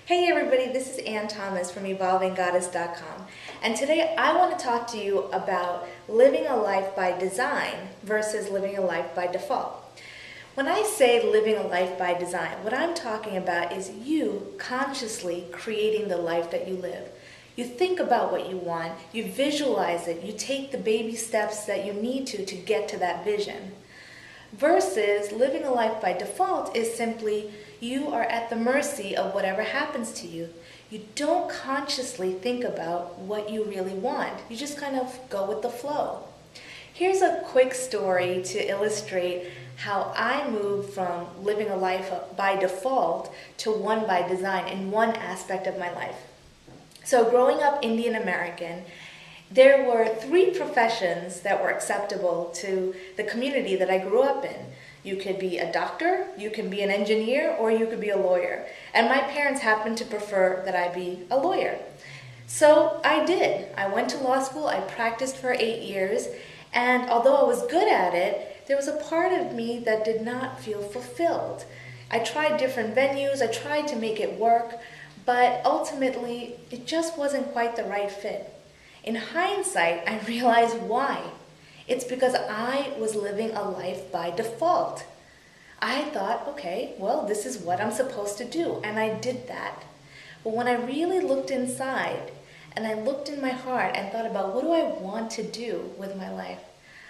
Hey everybody, this is Ann Thomas from evolvinggoddess.com, and today I want to talk to you about living a life by design versus living a life by default. When I say living a life by design, what I'm talking about is you consciously creating the life that you live. You think about what you want, you visualize it, you take the baby steps that you need to get to that vision. Versus living a life by default is simply you are at the mercy of whatever happens to you. You don't consciously think about what you really want. You just kind of go with the flow. Here's a quick story to illustrate how I moved from living a life by default to one by design in one aspect of my life. So growing up Indian American, there were three professions that were acceptable to the community that I grew up in. You could be a doctor, you can be an engineer, or you could be a lawyer. And my parents happened to prefer that I be a lawyer. So I did. I went to law school, I practiced for 8 years, and although I was good at it, there was a part of me that did not feel fulfilled. I tried different venues, I tried to make it work, but ultimately it just wasn't quite the right fit. In hindsight, I realized why. It's because I was living a life by default. I thought, okay, well, this is what I'm supposed to do, and I did that. But when I really looked inside, and I looked in my heart and thought about what do I want to do with my life,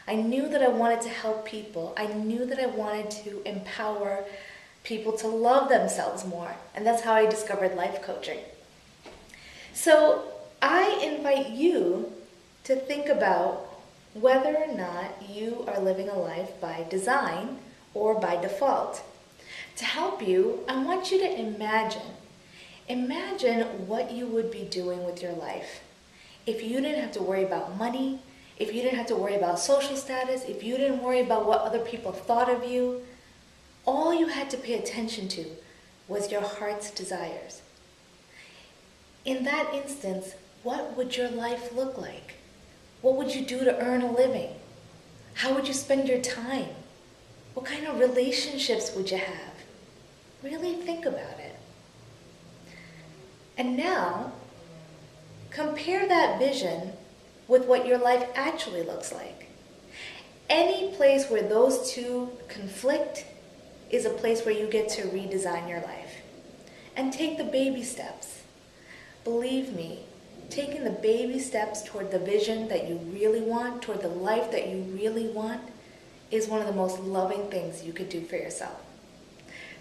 I knew that I wanted to help people. I knew that I wanted to empower people to love themselves more, and that's how I discovered life coaching. So I invite you to think about whether or not you are living a life by design or by default. To help you, I want you to imagine what you would be doing with your life if you didn't have to worry about money, if you didn't have to worry about social status, if you didn't worry about what other people thought of you. All you had to pay attention to was your heart's desires. In that instance, what would your life look like? What would you do to earn a living? How would you spend your time? What kind of relationships would you have? Really think about it. And now, compare that vision with what your life actually looks like. Any place where those two conflict is a place where you get to redesign your life. And take the baby steps. Believe me, taking the baby steps toward the vision that you really want, toward the life that you really want, is one of the most loving things you could do for yourself.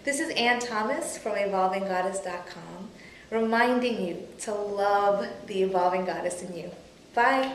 This is Ann Thomas from evolvinggoddess.com, reminding you to love the evolving goddess in you. Bye.